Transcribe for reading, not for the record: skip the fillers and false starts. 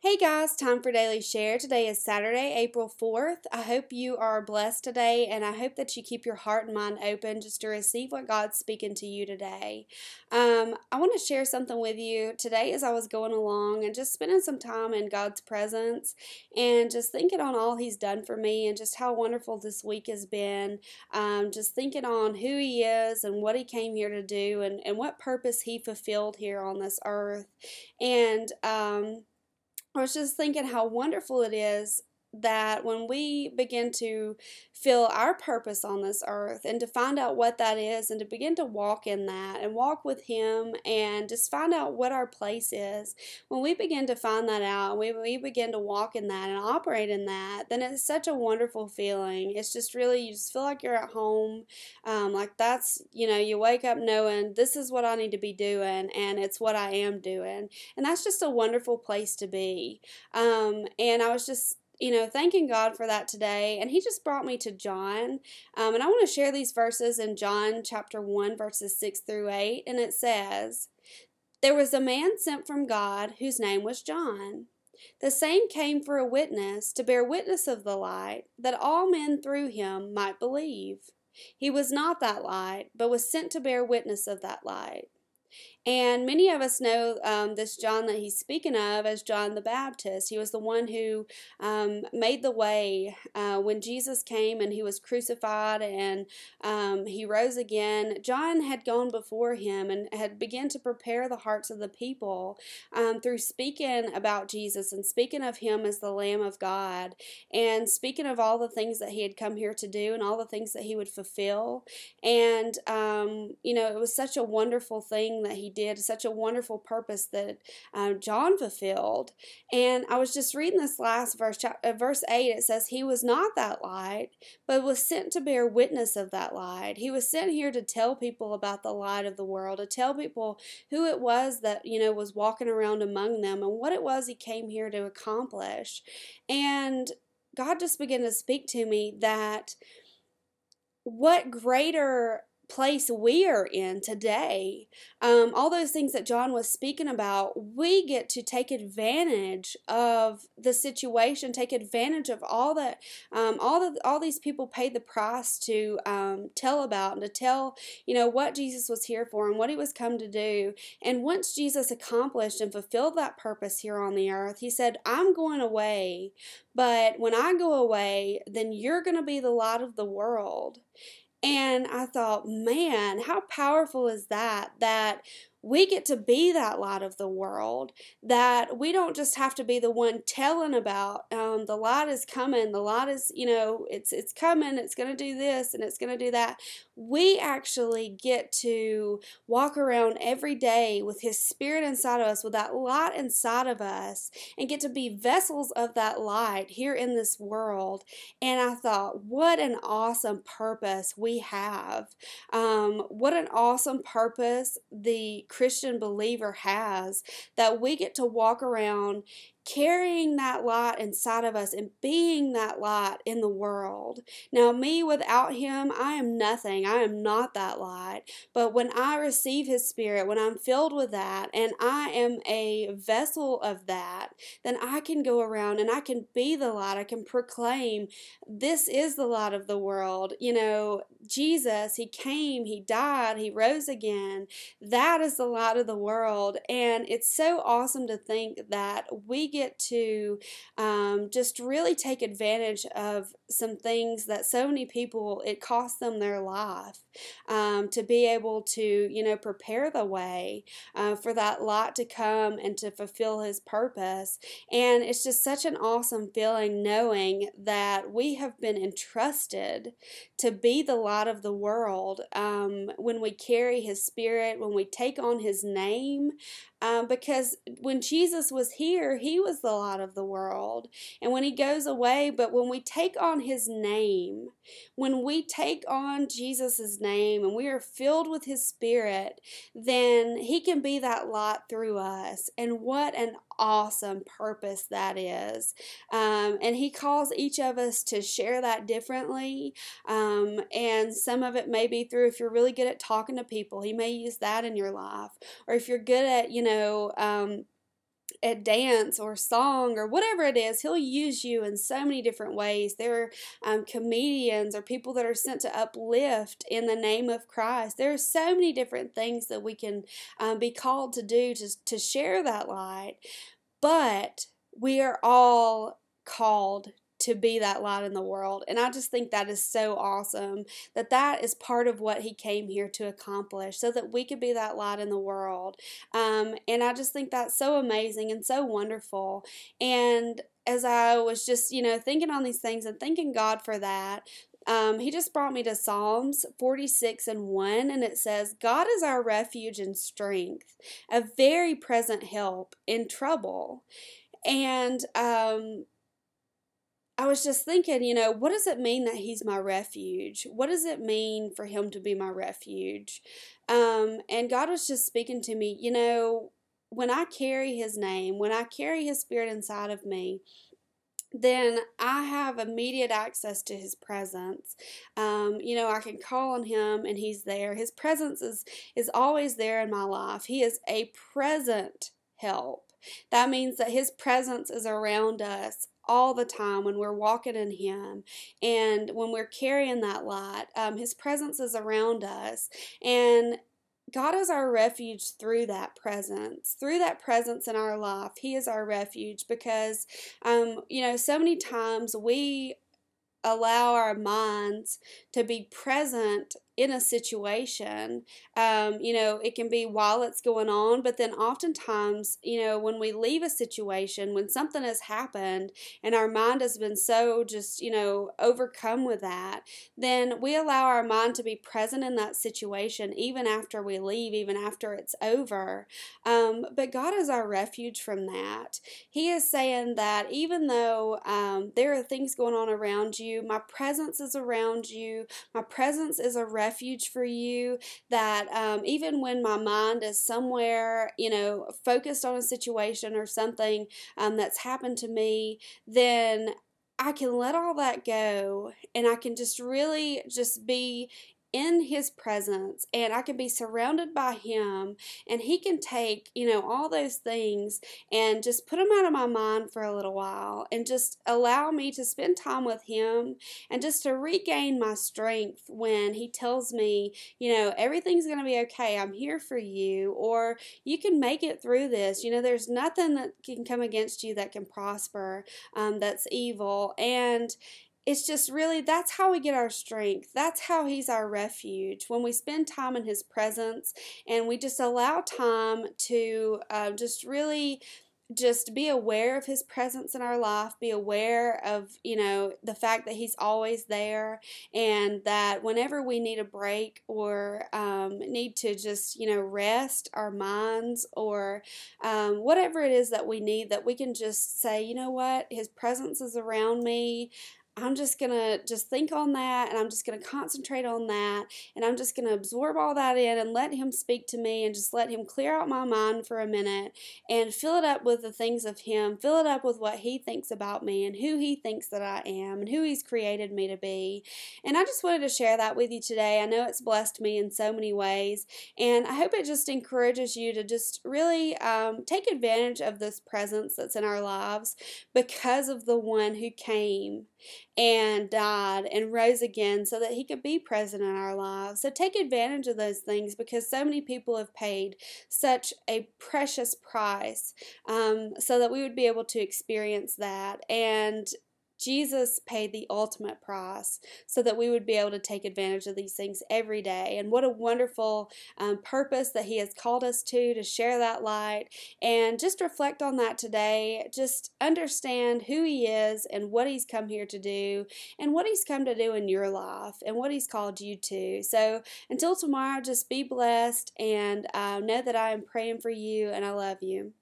Hey guys, time for Daily Share. Today is Saturday, April 4th. I hope you are blessed today, and I hope that you keep your heart and mind open just to receive what God's speaking to you today. I want to share something with you today as I was going along and just spending some time in God's presence and just thinking on all He's done for me and just how wonderful this week has been. Just thinking on who He is and what He came here to do and what purpose He fulfilled here on this earth. And, I was just thinking how wonderful it is that when we begin to feel our purpose on this earth and to find out what that is and to begin to walk in that and walk with Him and just find out what our place is, when we begin to find that out, we begin to walk in that and operate in that, then it's such a wonderful feeling. It's just really, you just feel like you're at home. Like that's, you wake up knowing this is what I need to be doing and it's what I am doing. And that's just a wonderful place to be. And I was just, thanking God for that today. And He just brought me to John. And I want to share these verses in John chapter 1, verses 6 through 8. And it says, "There was a man sent from God whose name was John. The same came for a witness, to bear witness of the light, that all men through him might believe. He was not that light, but was sent to bear witness of that light." And many of us know this John that he's speaking of as John the Baptist. He was the one who made the way when Jesus came and he was crucified and he rose again. John had gone before him and had begun to prepare the hearts of the people through speaking about Jesus and speaking of him as the Lamb of God and speaking of all the things that he had come here to do and all the things that he would fulfill. And, it was such a wonderful thing that he did, such a wonderful purpose that John fulfilled. And I was just reading this last verse, verse 8, it says, "He was not that light, but was sent to bear witness of that light." He was sent here to tell people about the light of the world, to tell people who it was that, was walking around among them and what it was he came here to accomplish. And God just began to speak to me that what greater place we are in today. All those things that John was speaking about, we get to take advantage of the situation, take advantage of all that, all these people paid the price to tell about and to tell, what Jesus was here for and what He was come to do. And once Jesus accomplished and fulfilled that purpose here on the earth, He said, "I'm going away, but when I go away, then you're going to be the light of the world." And I thought, man, how powerful is that? That we get to be that light of the world, that we don't just have to be the one telling about the light is coming, the light is, it's coming, it's going to do this and it's going to do that. We actually get to walk around every day with His Spirit inside of us, with that light inside of us, and get to be vessels of that light here in this world. And I thought, what an awesome purpose we have. What an awesome purpose the Christian believer has, that we get to walk around carrying that light inside of us and being that light in the world. Now, me without Him, I am nothing. I am not that light. But when I receive His Spirit, when I'm filled with that, and I am a vessel of that, then I can go around and I can be the light. I can proclaim, this is the light of the world. Jesus, He came, He died, He rose again. That is the light of the world. And it's so awesome to think that we get to just really take advantage of some things that so many people, it costs them their life to be able to, prepare the way for that light to come and to fulfill His purpose. And it's just such an awesome feeling knowing that we have been entrusted to be the light of the world when we carry His Spirit, when we take on His name. Because when Jesus was here, He was the light of the world. And when He goes away, but when we take on His name, when we take on Jesus' name and we are filled with His Spirit, then He can be that light through us. And what an awesome purpose that is. And He calls each of us to share that differently. And some of it may be through, if you're really good at talking to people, He may use that in your life. Or if you're good at, at dance or song or whatever it is. He'll use you in so many different ways. There are comedians or people that are sent to uplift in the name of Christ. There are so many different things that we can be called to do to share that light. But we are all called to be that light in the world. And I just think that is so awesome that that is part of what he came here to accomplish, so that we could be that light in the world. And I just think that's so amazing and so wonderful. And as I was just, thinking on these things and thanking God for that, he just brought me to Psalms 46:1, and it says, God is our refuge and strength, a very present help in trouble. And I was just thinking, what does it mean that he's my refuge? What does it mean for him to be my refuge? And God was just speaking to me, when I carry his name, when I carry his spirit inside of me, then I have immediate access to his presence. I can call on him and he's there. His presence is always there in my life. He is a present help. That means that his presence is around us all the time when we're walking in him and when we're carrying that light. His presence is around us, and God is our refuge through that presence in our life. He is our refuge because, so many times we allow our minds to be present in a situation. It can be while it's going on, but then oftentimes, when we leave a situation, when something has happened and our mind has been so just, overcome with that, then we allow our mind to be present in that situation even after we leave, even after it's over. But God is our refuge from that. He is saying that even though there are things going on around you, my presence is around you. My presence is a refuge for you, that even when my mind is somewhere, focused on a situation or something that's happened to me, then I can let all that go and I can just really just be in his presence, and I can be surrounded by him, and he can take, all those things and just put them out of my mind for a little while and just allow me to spend time with him and just to regain my strength when he tells me, everything's going to be okay. I'm here for you, or you can make it through this. There's nothing that can come against you that can prosper, that's evil. And it's just really, that's how we get our strength. That's how he's our refuge. When we spend time in his presence and we just allow time to just really just be aware of his presence in our life, be aware of, the fact that he's always there, and that whenever we need a break or need to just, rest our minds, or whatever it is that we need, that we can just say, you know what, his presence is around me. I'm just going to just think on that, and I'm just going to concentrate on that, and I'm just going to absorb all that in and let him speak to me, and just let him clear out my mind for a minute and fill it up with the things of him, fill it up with what he thinks about me and who he thinks that I am and who he's created me to be. And I just wanted to share that with you today. I know it's blessed me in so many ways, and I hope it just encourages you to just really take advantage of this presence that's in our lives because of the one who came and died and rose again so that he could be present in our lives. So take advantage of those things, because so many people have paid such a precious price so that we would be able to experience that. And Jesus paid the ultimate price so that we would be able to take advantage of these things every day. And what a wonderful purpose that he has called us to share that light. And just reflect on that today. Just understand who he is and what he's come here to do and what he's come to do in your life and what he's called you to. So until tomorrow, just be blessed, and know that I am praying for you and I love you.